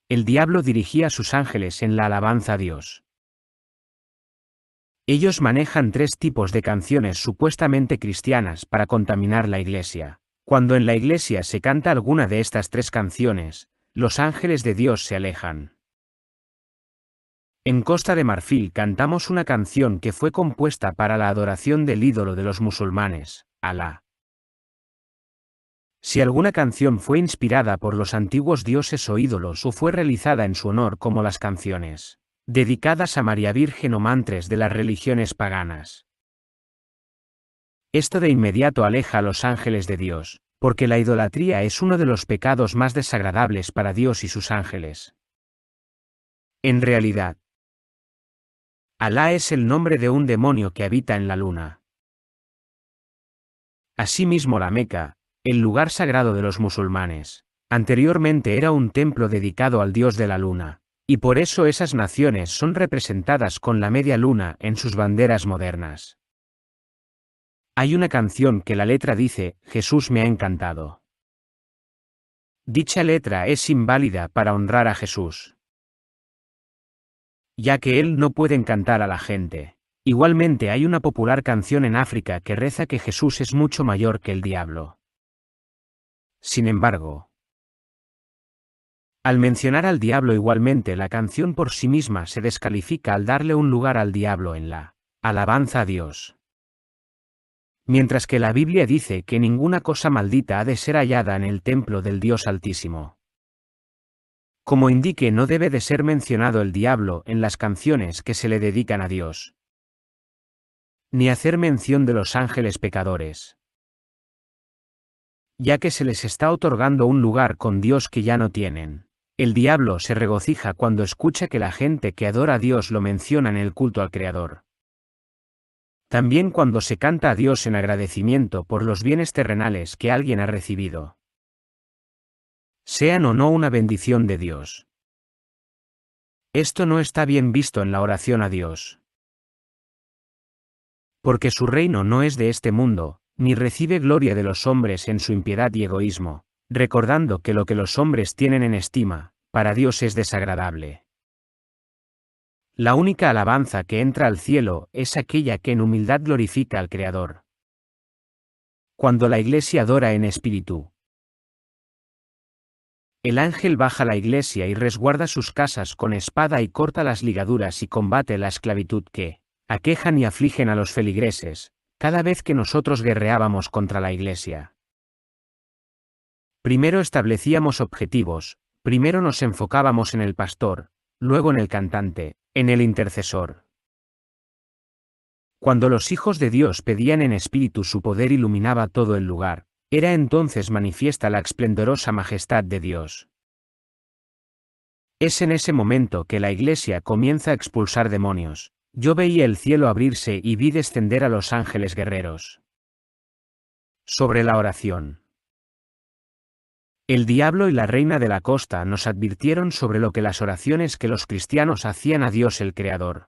El diablo dirigía a sus ángeles en la alabanza a Dios. Ellos manejan 3 tipos de canciones supuestamente cristianas para contaminar la iglesia. Cuando en la iglesia se canta alguna de estas 3 canciones, los ángeles de Dios se alejan. En Costa de Marfil cantamos una canción que fue compuesta para la adoración del ídolo de los musulmanes, Alá. Si alguna canción fue inspirada por los antiguos dioses o ídolos o fue realizada en su honor como las canciones dedicadas a María Virgen o mantres de las religiones paganas, Esto de inmediato aleja a los ángeles de Dios, porque la idolatría es uno de los pecados más desagradables para Dios y sus ángeles. En realidad, Alá es el nombre de un demonio que habita en la luna. Asimismo, la Meca, el lugar sagrado de los musulmanes, anteriormente era un templo dedicado al dios de la luna, y por eso esas naciones son representadas con la media luna en sus banderas modernas. Hay una canción que la letra dice: Jesús me ha encantado. Dicha letra es inválida para honrar a Jesús, ya que él no puede encantar a la gente. Igualmente hay una popular canción en África que reza que Jesús es mucho mayor que el diablo. Sin embargo, al mencionar al diablo igualmente, la canción por sí misma se descalifica al darle un lugar al diablo en la alabanza a Dios. Mientras que la Biblia dice que ninguna cosa maldita ha de ser hallada en el templo del Dios Altísimo. Como indique, no debe de ser mencionado el diablo en las canciones que se le dedican a Dios, ni hacer mención de los ángeles pecadores, ya que se les está otorgando un lugar con Dios que ya no tienen. El diablo se regocija cuando escucha que la gente que adora a Dios lo menciona en el culto al Creador. También cuando se canta a Dios en agradecimiento por los bienes terrenales que alguien ha recibido, sean o no una bendición de Dios. Esto no está bien visto en la oración a Dios, porque su reino no es de este mundo, ni recibe gloria de los hombres en su impiedad y egoísmo, recordando que lo que los hombres tienen en estima, para Dios es desagradable. La única alabanza que entra al cielo es aquella que en humildad glorifica al Creador. Cuando la iglesia adora en espíritu, el ángel baja a la iglesia y resguarda sus casas con espada y corta las ligaduras y combate la esclavitud que aquejan y afligen a los feligreses, cada vez que nosotros guerreábamos contra la iglesia. Primero establecíamos objetivos, primero nos enfocábamos en el pastor, luego en el cantante, en el intercesor. Cuando los hijos de Dios pedían en espíritu, su poder iluminaba todo el lugar, era entonces manifiesta la esplendorosa majestad de Dios. Es en ese momento que la iglesia comienza a expulsar demonios. Yo veía el cielo abrirse y vi descender a los ángeles guerreros. Sobre la oración. El diablo y la reina de la costa nos advirtieron sobre lo que las oraciones que los cristianos hacían a Dios el Creador,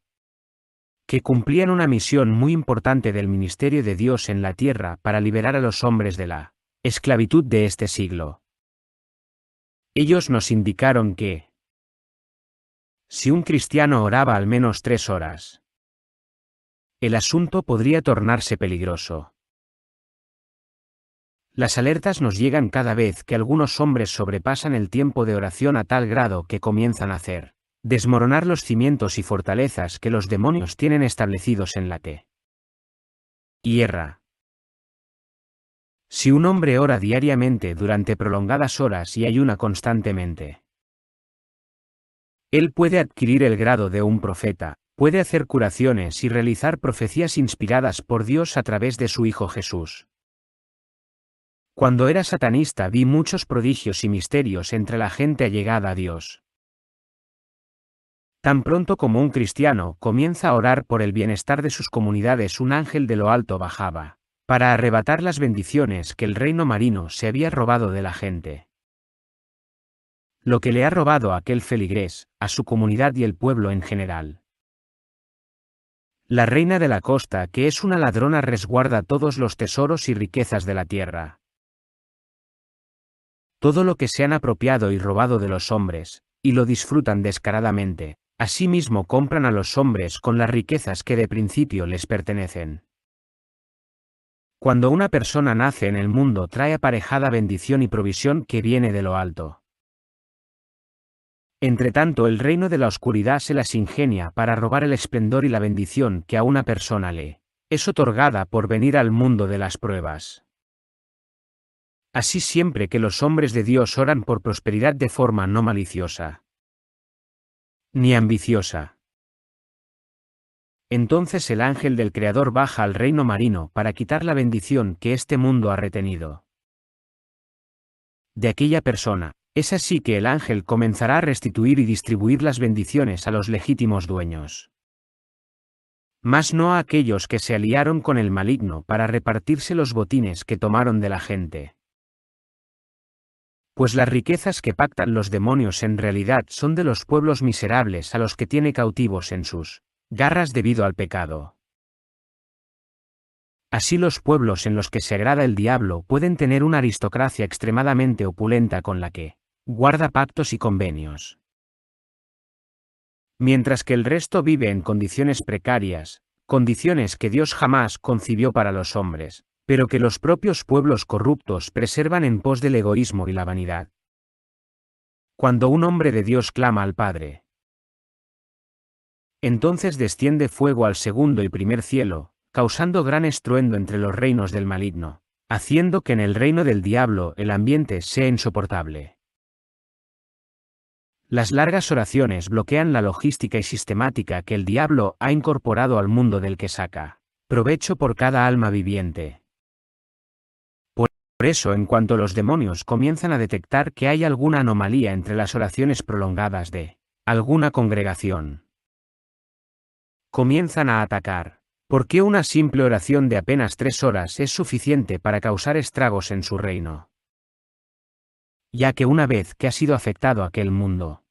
que cumplían una misión muy importante del ministerio de Dios en la tierra para liberar a los hombres de la esclavitud de este siglo. Ellos nos indicaron que, si un cristiano oraba al menos 3 horas, el asunto podría tornarse peligroso. Las alertas nos llegan cada vez que algunos hombres sobrepasan el tiempo de oración a tal grado que comienzan a hacer desmoronar los cimientos y fortalezas que los demonios tienen establecidos en la tierra. Si un hombre ora diariamente durante prolongadas horas y ayuna constantemente, él puede adquirir el grado de un profeta, puede hacer curaciones y realizar profecías inspiradas por Dios a través de su Hijo Jesús. Cuando era satanista vi muchos prodigios y misterios entre la gente allegada a Dios. Tan pronto como un cristiano comienza a orar por el bienestar de sus comunidades, un ángel de lo alto bajaba, para arrebatar las bendiciones que el reino marino se había robado de la gente. Lo que le ha robado a aquel feligrés, a su comunidad y el pueblo en general. La reina de la costa, que es una ladrona, resguarda todos los tesoros y riquezas de la tierra. Todo lo que se han apropiado y robado de los hombres, y lo disfrutan descaradamente. Asimismo compran a los hombres con las riquezas que de principio les pertenecen. Cuando una persona nace en el mundo trae aparejada bendición y provisión que viene de lo alto. Entretanto, el reino de la oscuridad se las ingenia para robar el esplendor y la bendición que a una persona le es otorgada por venir al mundo de las pruebas. Así, siempre que los hombres de Dios oran por prosperidad de forma no maliciosa, ni ambiciosa, Entonces el ángel del Creador baja al reino marino para quitar la bendición que este mundo ha retenido de aquella persona. Es así que el ángel comenzará a restituir y distribuir las bendiciones a los legítimos dueños. Mas no a aquellos que se aliaron con el maligno para repartirse los botines que tomaron de la gente. Pues las riquezas que pactan los demonios en realidad son de los pueblos miserables a los que tiene cautivos en sus garras debido al pecado. Así los pueblos en los que se agrada el diablo pueden tener una aristocracia extremadamente opulenta con la que guarda pactos y convenios. Mientras que el resto vive en condiciones precarias, condiciones que Dios jamás concibió para los hombres, pero que los propios pueblos corruptos preservan en pos del egoísmo y la vanidad. Cuando un hombre de Dios clama al Padre, entonces desciende fuego al segundo y primer cielo, causando gran estruendo entre los reinos del maligno, haciendo que en el reino del diablo el ambiente sea insoportable. Las largas oraciones bloquean la logística y sistemática que el diablo ha incorporado al mundo del que saca provecho por cada alma viviente. Por eso, en cuanto los demonios comienzan a detectar que hay alguna anomalía entre las oraciones prolongadas de alguna congregación, comienzan a atacar. ¿Por qué una simple oración de apenas 3 horas es suficiente para causar estragos en su reino? Ya que una vez que ha sido afectado aquel mundo,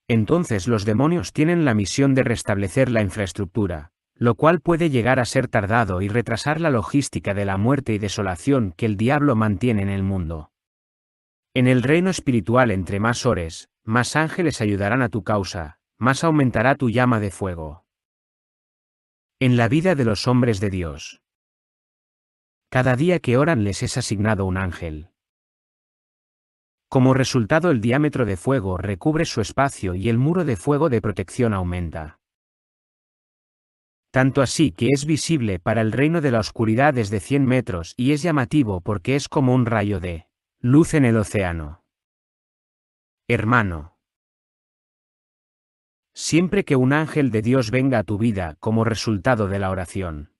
entonces los demonios tienen la misión de restablecer la infraestructura, lo cual puede llegar a ser tardado y retrasar la logística de la muerte y desolación que el diablo mantiene en el mundo. En el reino espiritual, entre más ores, más ángeles ayudarán a tu causa, más aumentará tu llama de fuego. En la vida de los hombres de Dios, cada día que oran les es asignado un ángel. Como resultado, el diámetro de fuego recubre su espacio y el muro de fuego de protección aumenta. Tanto así que es visible para el reino de la oscuridad desde 100 metros y es llamativo porque es como un rayo de luz en el océano. Hermano, siempre que un ángel de Dios venga a tu vida como resultado de la oración,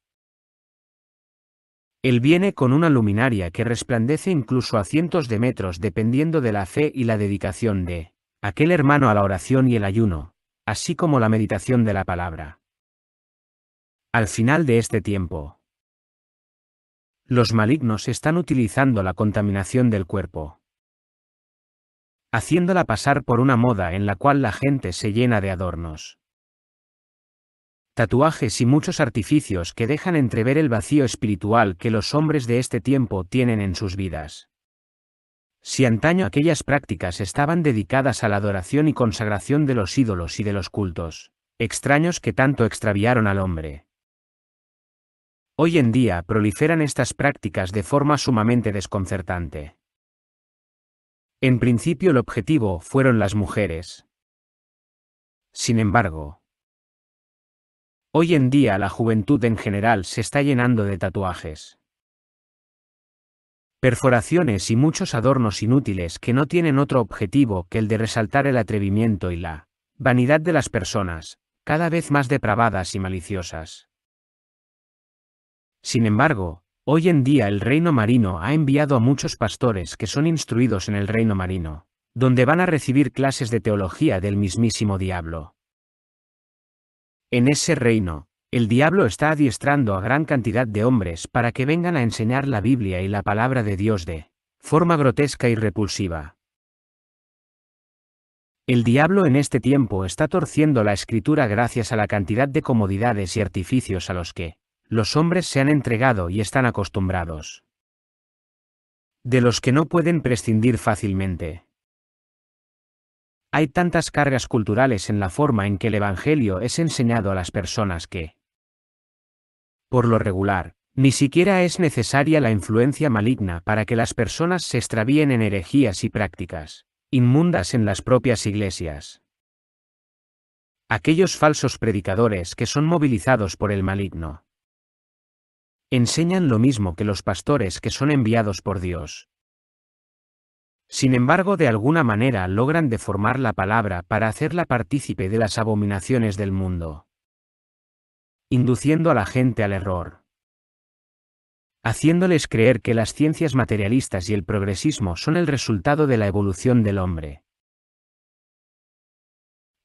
él viene con una luminaria que resplandece incluso a cientos de metros dependiendo de la fe y la dedicación de aquel hermano a la oración y el ayuno, así como la meditación de la palabra. Al final de este tiempo, los malignos están utilizando la contaminación del cuerpo, haciéndola pasar por una moda en la cual la gente se llena de adornos, tatuajes y muchos artificios que dejan entrever el vacío espiritual que los hombres de este tiempo tienen en sus vidas. Si antaño aquellas prácticas estaban dedicadas a la adoración y consagración de los ídolos y de los cultos extraños que tanto extraviaron al hombre, hoy en día proliferan estas prácticas de forma sumamente desconcertante. En principio el objetivo fueron las mujeres. Sin embargo, hoy en día la juventud en general se está llenando de tatuajes, perforaciones y muchos adornos inútiles que no tienen otro objetivo que el de resaltar el atrevimiento y la vanidad de las personas, cada vez más depravadas y maliciosas. Sin embargo, hoy en día el reino marino ha enviado a muchos pastores que son instruidos en el reino marino, donde van a recibir clases de teología del mismísimo diablo. En ese reino, el diablo está adiestrando a gran cantidad de hombres para que vengan a enseñar la Biblia y la palabra de Dios de forma grotesca y repulsiva. El diablo en este tiempo está torciendo la escritura gracias a la cantidad de comodidades y artificios a los que los hombres se han entregado y están acostumbrados, de los que no pueden prescindir fácilmente. Hay tantas cargas culturales en la forma en que el Evangelio es enseñado a las personas que, por lo regular, ni siquiera es necesaria la influencia maligna para que las personas se extravíen en herejías y prácticas inmundas en las propias iglesias. Aquellos falsos predicadores que son movilizados por el maligno enseñan lo mismo que los pastores que son enviados por Dios. Sin embargo, de alguna manera logran deformar la palabra para hacerla partícipe de las abominaciones del mundo. induciendo a la gente al error, haciéndoles creer que las ciencias materialistas y el progresismo son el resultado de la evolución del hombre,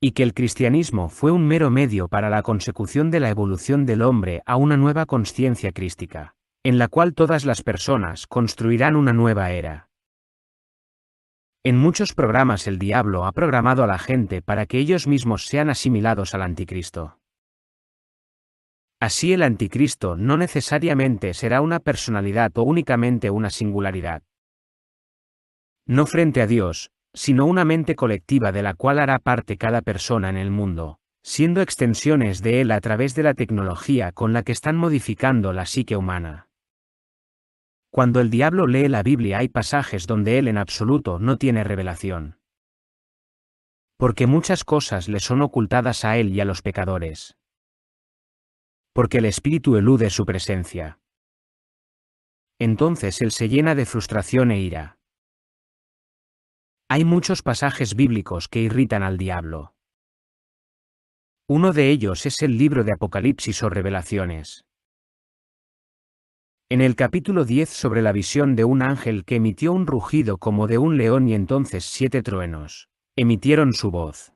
y que el cristianismo fue un mero medio para la consecución de la evolución del hombre a una nueva consciencia crística, en la cual todas las personas construirán una nueva era. En muchos programas el diablo ha programado a la gente para que ellos mismos sean asimilados al anticristo. Así el anticristo no necesariamente será una personalidad o únicamente una singularidad. No frente a Dios, sino una mente colectiva de la cual hará parte cada persona en el mundo, siendo extensiones de él a través de la tecnología con la que están modificando la psique humana. Cuando el diablo lee la Biblia hay pasajes donde él en absoluto no tiene revelación. Porque muchas cosas le son ocultadas a él y a los pecadores. Porque el espíritu elude su presencia. Entonces él se llena de frustración e ira. Hay muchos pasajes bíblicos que irritan al diablo. Uno de ellos es el libro de Apocalipsis o Revelaciones. En el capítulo 10 sobre la visión de un ángel que emitió un rugido como de un león y entonces 7 truenos emitieron su voz.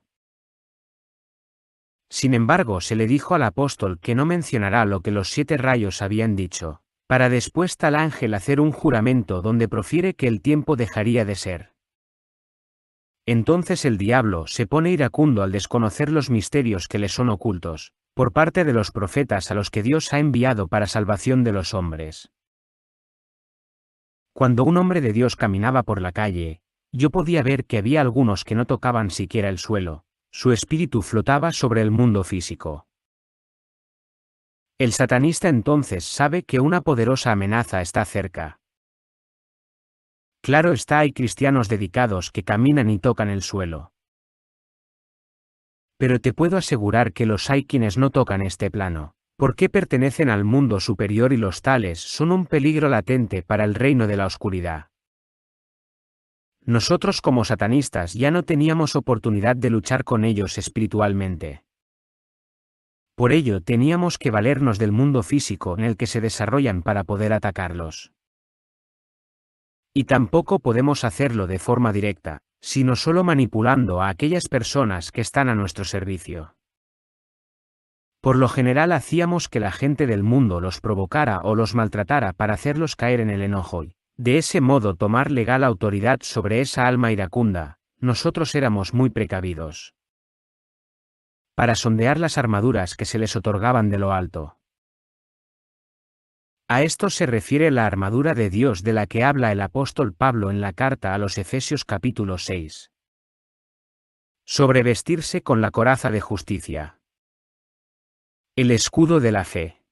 Sin embargo, se le dijo al apóstol que no mencionará lo que los 7 rayos habían dicho, para después tal ángel hacer un juramento donde profiere que el tiempo dejaría de ser. Entonces el diablo se pone iracundo al desconocer los misterios que le son ocultos, por parte de los profetas a los que Dios ha enviado para salvación de los hombres. Cuando un hombre de Dios caminaba por la calle, yo podía ver que había algunos que no tocaban siquiera el suelo, su espíritu flotaba sobre el mundo físico. El satanista entonces sabe que una poderosa amenaza está cerca. Claro está, hay cristianos dedicados que caminan y tocan el suelo. Pero te puedo asegurar que los hay quienes no tocan este plano, porque pertenecen al mundo superior y los tales son un peligro latente para el reino de la oscuridad. Nosotros como satanistas ya no teníamos oportunidad de luchar con ellos espiritualmente. Por ello teníamos que valernos del mundo físico en el que se desarrollan para poder atacarlos. Y tampoco podemos hacerlo de forma directa, sino solo manipulando a aquellas personas que están a nuestro servicio. Por lo general hacíamos que la gente del mundo los provocara o los maltratara para hacerlos caer en el enojo y, de ese modo, tomar legal autoridad sobre esa alma iracunda. Nosotros éramos muy precavidos para sondear las armaduras que se les otorgaban de lo alto. A esto se refiere la armadura de Dios de la que habla el apóstol Pablo en la carta a los Efesios capítulo 6. Sobre vestirse con la coraza de justicia. El escudo de la fe.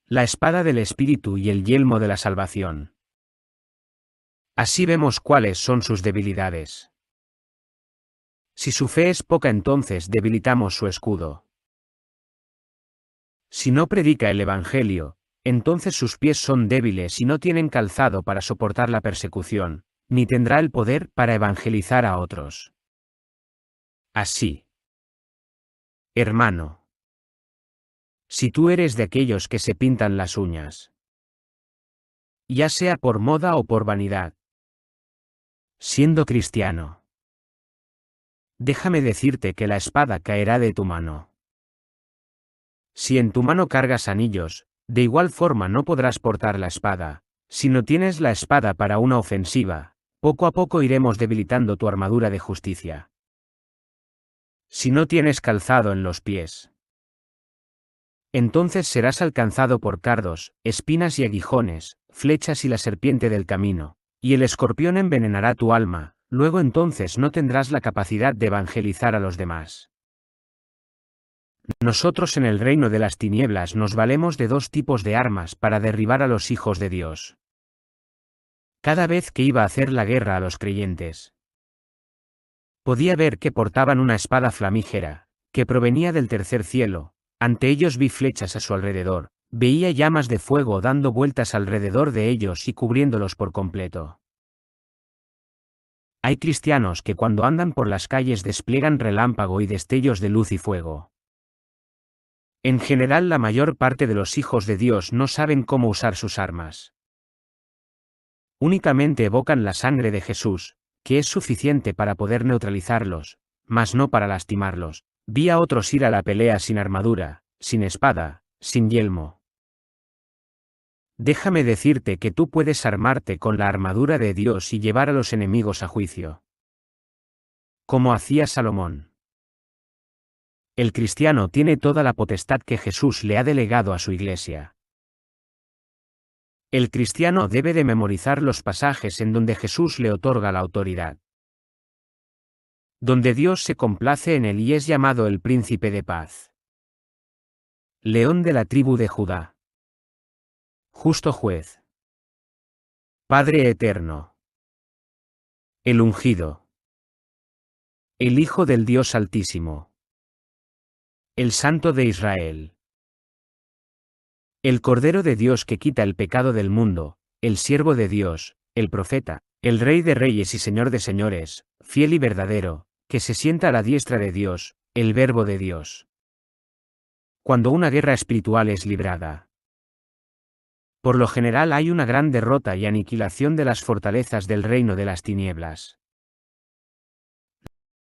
La espada del Espíritu y el yelmo de la salvación. Así vemos cuáles son sus debilidades. Si su fe es poca, entonces debilitamos su escudo. Si no predica el Evangelio, entonces sus pies son débiles y no tienen calzado para soportar la persecución, ni tendrá el poder para evangelizar a otros. Así, hermano, si tú eres de aquellos que se pintan las uñas, ya sea por moda o por vanidad, siendo cristiano, déjame decirte que la espada caerá de tu mano. Si en tu mano cargas anillos, de igual forma no podrás portar la espada. Si no tienes la espada para una ofensiva, poco a poco iremos debilitando tu armadura de justicia. Si no tienes calzado en los pies, entonces serás alcanzado por cardos, espinas y aguijones, flechas y la serpiente del camino, y el escorpión envenenará tu alma, luego entonces no tendrás la capacidad de evangelizar a los demás. Nosotros en el reino de las tinieblas nos valemos de 2 tipos de armas para derribar a los hijos de Dios. Cada vez que iba a hacer la guerra a los creyentes, podía ver que portaban una espada flamígera, que provenía del tercer cielo. Ante ellos vi flechas a su alrededor, veía llamas de fuego dando vueltas alrededor de ellos y cubriéndolos por completo. Hay cristianos que cuando andan por las calles despliegan relámpago y destellos de luz y fuego. En general, la mayor parte de los hijos de Dios no saben cómo usar sus armas. Únicamente evocan la sangre de Jesús, que es suficiente para poder neutralizarlos, mas no para lastimarlos. Vi a otros ir a la pelea sin armadura, sin espada, sin yelmo. Déjame decirte que tú puedes armarte con la armadura de Dios y llevar a los enemigos a juicio. Como hacía Salomón. El cristiano tiene toda la potestad que Jesús le ha delegado a su iglesia. El cristiano debe de memorizar los pasajes en donde Jesús le otorga la autoridad. Donde Dios se complace en él y es llamado el príncipe de paz. León de la tribu de Judá. Justo juez. Padre eterno. El ungido. El Hijo del Dios Altísimo. El Santo de Israel. El Cordero de Dios que quita el pecado del mundo, el siervo de Dios, el profeta, el Rey de reyes y Señor de señores, fiel y verdadero, que se sienta a la diestra de Dios, el Verbo de Dios. Cuando una guerra espiritual es librada, por lo general hay una gran derrota y aniquilación de las fortalezas del reino de las tinieblas.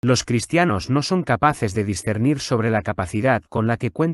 Los cristianos no son capaces de discernir sobre la capacidad con la que cuentan